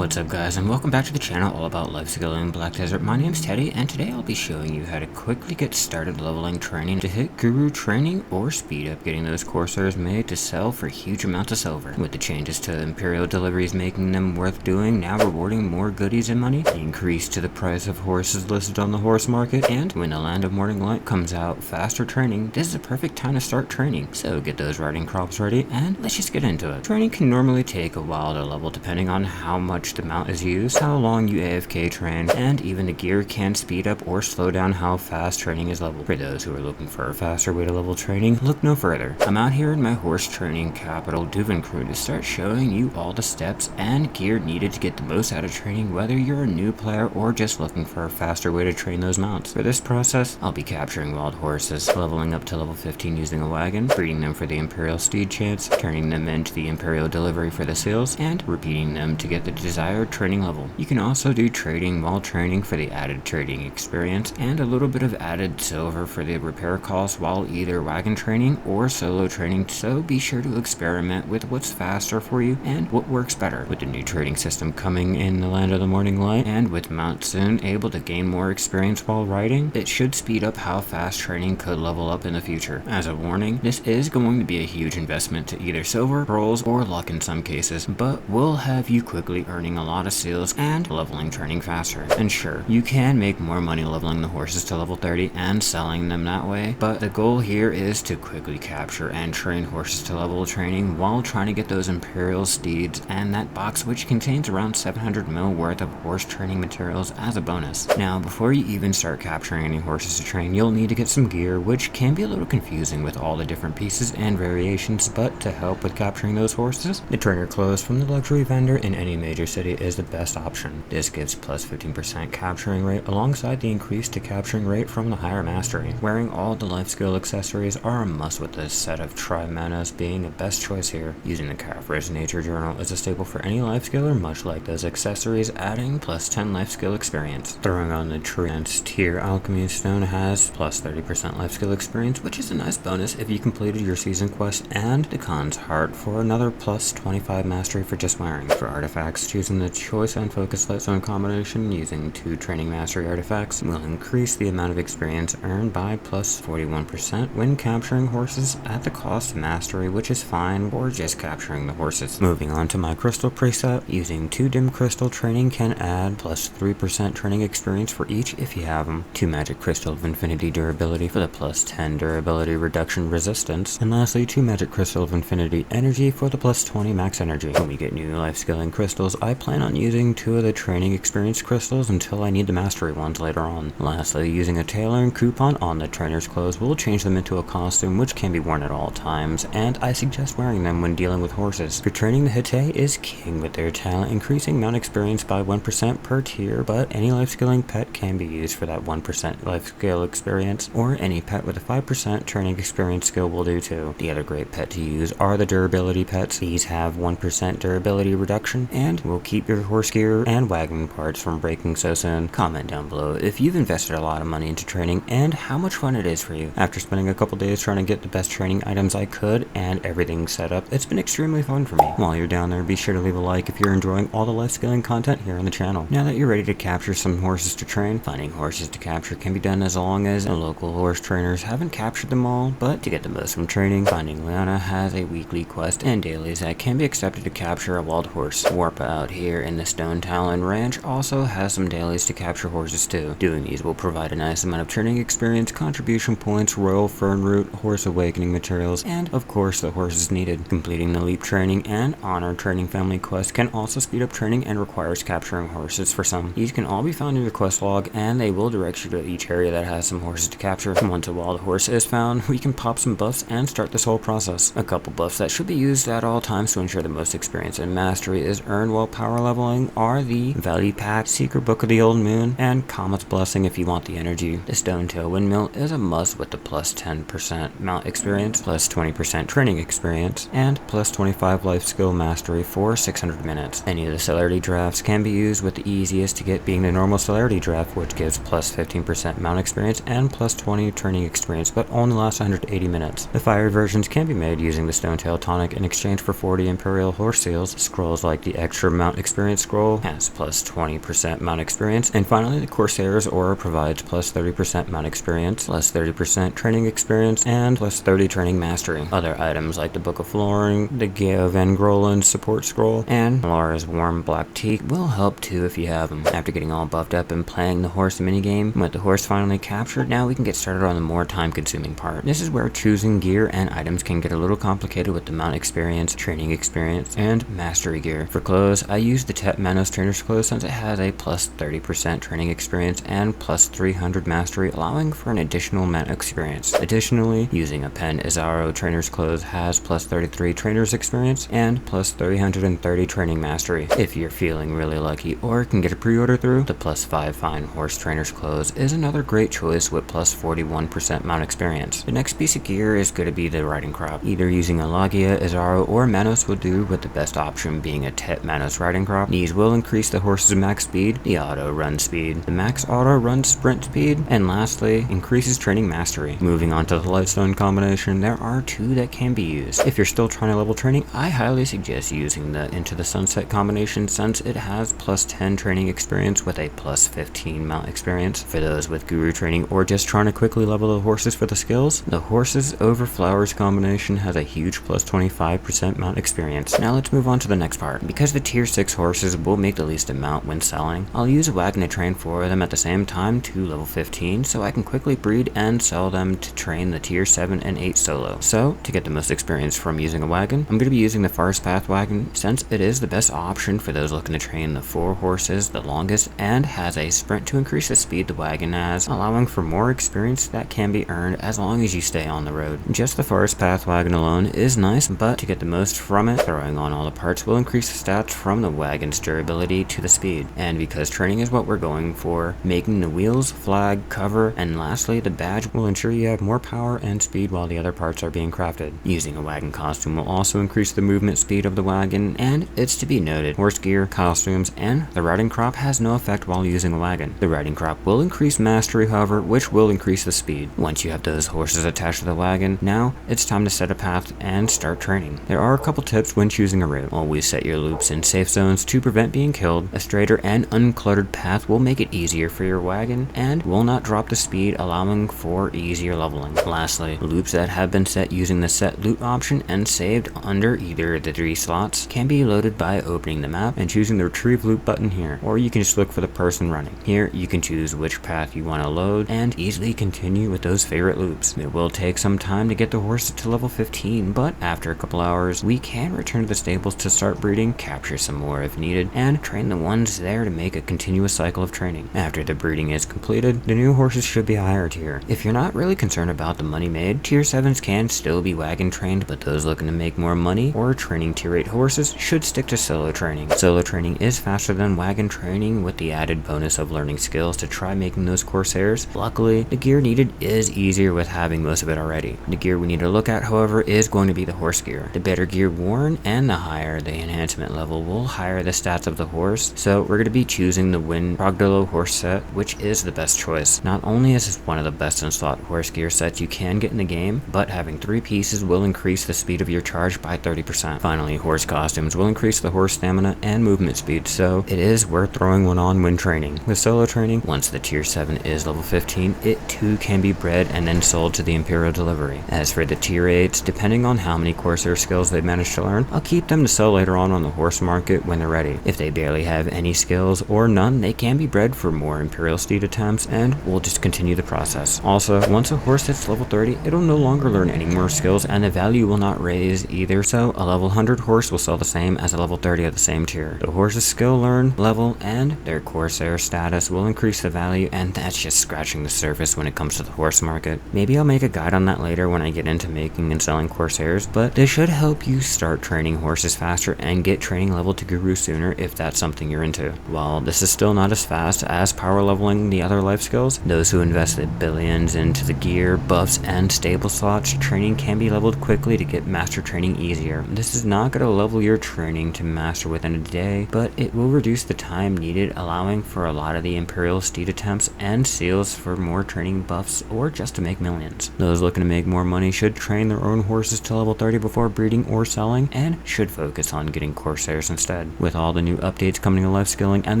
What's up guys, and welcome back to the channel all about life skilling in Black Desert. My name's Teddy, and today I'll be showing you how to quickly get started leveling training to hit guru training or speed up getting those Corsairs made to sell for huge amounts of silver. With the changes to Imperial deliveries making them worth doing, now rewarding more goodies and money, increase to the price of horses listed on the horse market, and when the Land of Morning Light comes out, faster training, this is a perfect time to start training. So get those riding crops ready, and let's just get into it. Training can normally take a while to level depending on how much the mount is used, how long you AFK train, and even the gear can speed up or slow down how fast training is leveled. For those who are looking for a faster way to level training, look no further. I'm out here in my horse training capital Duven crew to start showing you all the steps and gear needed to get the most out of training, whether you're a new player or just looking for a faster way to train those mounts. For this process, I'll be capturing wild horses, leveling up to level 15 using a wagon, breeding them for the Imperial Steed chance, turning them into the Imperial delivery for the seals, and repeating them to get the desired training level. You can also do trading while training for the added trading experience and a little bit of added silver for the repair costs while either wagon training or solo training, so be sure to experiment with what's faster for you and what works better. With the new trading system coming in the Land of the Morning Light and with Mount soon able to gain more experience while riding, it should speed up how fast training could level up in the future. As a warning, this is going to be a huge investment to either silver, pearls, or luck in some cases, but will have you quickly earning a lot of seals and leveling training faster. And sure, you can make more money leveling the horses to level 30 and selling them that way, but the goal here is to quickly capture and train horses to level training while trying to get those Imperial steeds and that box which contains around 700 mil worth of horse training materials as a bonus. Now, before you even start capturing any horses to train, you'll need to get some gear, which can be a little confusing with all the different pieces and variations, but to help with capturing those horses, the trainer clothes from the luxury vendor in any major city is the best option. This gives plus 15% capturing rate alongside the increase to capturing rate from the higher mastery. Wearing all the life skill accessories are a must, with this set of tri-manas being the best choice here. Using the Calfridge Nature Journal is a staple for any life skiller, much like those accessories, adding plus 10 life skill experience. Throwing on the Trance Tier Alchemy Stone has plus 30% life skill experience, which is a nice bonus if you completed your season quest, and the Khan's Heart for another plus 25 mastery for just wearing. For artifacts, choosing the Choice and Focus Lightstone combination using 2 training mastery artifacts will increase the amount of experience earned by plus 41% when capturing horses at the cost of mastery, which is fine for just capturing the horses. Moving on to my crystal preset, using 2 dim crystal training can add plus 3% training experience for each if you have them, 2 magic crystal of infinity durability for the plus 10 durability reduction resistance, and lastly 2 magic crystal of infinity energy for the plus 20 max energy. When we get new life skilling crystals, I plan on using 2 of the training experience crystals until I need the mastery ones later on. Lastly, using a tailoring coupon on the trainer's clothes will change them into a costume which can be worn at all times, and I suggest wearing them when dealing with horses. For training, the Hittite is king with their talent, increasing mount experience by 1% per tier, but any life skilling pet can be used for that 1% life skill experience, or any pet with a 5% training experience skill will do too. The other great pet to use are the durability pets. These have 1% durability reduction and will keep your horse gear and wagon parts from breaking so soon. Comment down below if you've invested a lot of money into training and how much fun it is for you. After spending a couple days trying to get the best training items I could and everything set up, it's been extremely fun for me. While you're down there, be sure to leave a like if you're enjoying all the life skilling content here on the channel. Now that you're ready to capture some horses to train, finding horses to capture can be done as long as the local horse trainers haven't captured them all, but to get the most from training, Finding Leona has a weekly quest and dailies that can be accepted to capture a wild horse. Warp out here in the Stone Talon Ranch also has some dailies to capture horses too. Doing these will provide a nice amount of training experience, contribution points, royal fern root, horse awakening materials, and of course the horses needed. Completing the leap training and honor training family quest can also speed up training and requires capturing horses for some. These can all be found in your quest log, and they will direct you to each area that has some horses to capture. Once a wild horse is found, we can pop some buffs and start this whole process. A couple buffs that should be used at all times to ensure the most experience and mastery is earned while power leveling are the Valley Pack, Secret Book of the Old Moon, and Comet's Blessing if you want the energy. The Stone Tail Windmill is a must with the plus 10% mount experience, plus 20% training experience, and plus 25 life skill mastery for 600 minutes. Any of the celerity drafts can be used, with the easiest to get being the normal celerity draft, which gives plus 15% mount experience and plus 20 training experience, but only lasts 180 minutes. The fiery versions can be made using the Stone Tail Tonic in exchange for 40 Imperial Horse Seals. Scrolls like the extra mount mount experience scroll has plus 20% mount experience, and finally the Corsair's aura provides plus 30% mount experience, plus 30% training experience, and plus 30 training mastery. Other items like the Book of Flooring, the Gea Van Grolen's support scroll, and Lara's warm black tea will help too if you have them. After getting all buffed up and playing the horse minigame, with the horse finally captured, now we can get started on the more time consuming part. This is where choosing gear and items can get a little complicated with the mount experience, training experience, and mastery gear. For clothes, I use the Tet Manos Trainer's clothes since it has a plus 30% training experience and plus 300 mastery, allowing for an additional mount experience. Additionally, using a Pen Izaro Trainer's clothes has plus 33 trainer's experience and plus 330 training mastery. If you're feeling really lucky or can get a pre-order through, the plus 5 Fine Horse Trainer's clothes is another great choice with plus 41% mount experience. The next piece of gear is going to be the riding crop. Either using a Lagia, Izaro, or Manos will do, with the best option being a Tet Manos riding crop. These will increase the horse's max speed, the auto run speed, the max auto run sprint speed, and lastly, increases training mastery. Moving on to the Lightstone combination, there are two that can be used. If you're still trying to level training, I highly suggest using the Into the Sunset combination since it has plus 10 training experience with a plus 15 mount experience. For those with guru training or just trying to quickly level the horses for the skills, the Horses over Flowers combination has a huge plus 25% mount experience. Now let's move on to the next part. Because the tier 6 horses will make the least amount when selling, I'll use a wagon to train 4 of them at the same time to level 15 so I can quickly breed and sell them to train the tier 7 and 8 solo. So to get the most experience from using a wagon, I'm going to be using the Forest Path wagon since it is the best option for those looking to train the 4 horses the longest and has a sprint to increase the speed the wagon has, allowing for more experience that can be earned as long as you stay on the road. Just the Forest Path wagon alone is nice, but to get the most from it, throwing on all the parts will increase the stats from the wagon's durability to the speed. And because training is what we're going for, making the wheels, flag, cover, and lastly the badge will ensure you have more power and speed while the other parts are being crafted. Using a wagon costume will also increase the movement speed of the wagon, and it's to be noted, horse gear, costumes, and the riding crop has no effect while using a wagon. The riding crop will increase mastery, however, which will increase the speed. Once you have those horses attached to the wagon, now it's time to set a path and start training. There are a couple tips when choosing a route. Always set your loops in safe zones to prevent being killed. A straighter and uncluttered path will make it easier for your wagon and will not drop the speed, allowing for easier leveling. Lastly, loops that have been set using the set loop option and saved under either of the 3 slots can be loaded by opening the map and choosing the retrieve loop button here, or you can just look for the person running. Here you can choose which path you want to load and easily continue with those favorite loops. It will take some time to get the horses to level 15, but after a couple hours we can return to the stables to start breeding, capture some more if needed, and train the ones there to make a continuous cycle of training. After the breeding is completed, the new horses should be a higher tier. If you're not really concerned about the money made, tier 7s can still be wagon trained, but those looking to make more money or training tier 8 horses should stick to solo training. Solo training is faster than wagon training with the added bonus of learning skills to try making those Corsairs. Luckily, the gear needed is easier with having most of it already. The gear we need to look at, however, is going to be the horse gear. The better gear worn and the higher the enhancement level will higher the stats of the horse, so we're going to be choosing the Win Progdolo horse set, which is the best choice. Not only is this one of the best in slot horse gear sets you can get in the game, but having 3 pieces will increase the speed of your charge by 30%. Finally, horse costumes will increase the horse stamina and movement speed, so it is worth throwing one on when training. With solo training, once the tier 7 is level 15, it too can be bred and then sold to the Imperial delivery. As for the tier 8s, depending on how many Corsair skills they manage to learn, I'll keep them to sell later on the horse market when they're ready. If they barely have any skills or none, they can be bred for more Imperial steed attempts, and we'll just continue the process. Also, once a horse hits level 30, it'll no longer learn any more skills and the value will not raise either, so a level 100 horse will sell the same as a level 30 of the same tier. The horse's skill learn, level, and their Corsair status will increase the value, and that's just scratching the surface when it comes to the horse market. Maybe I'll make a guide on that later when I get into making and selling Corsairs, but this should help you start training horses faster and get training level to guru sooner if that's something you're into. While this is still not as fast as power leveling the other life skills, those who invested billions into the gear, buffs, and stable slots, training can be leveled quickly to get master training easier. This is not going to level your training to master within a day, but it will reduce the time needed, allowing for a lot of the Imperial steed attempts and seals for more training buffs or just to make millions. Those looking to make more money should train their own horses to level 30 before breeding or selling, and should focus on getting Corsairs instead. ahead. With all the new updates coming to life skilling and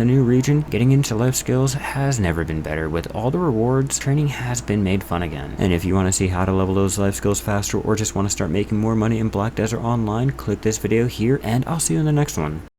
the new region, getting into life skills has never been better. With all the rewards, training has been made fun again. And if you want to see how to level those life skills faster or just want to start making more money in Black Desert Online, click this video here and I'll see you in the next one.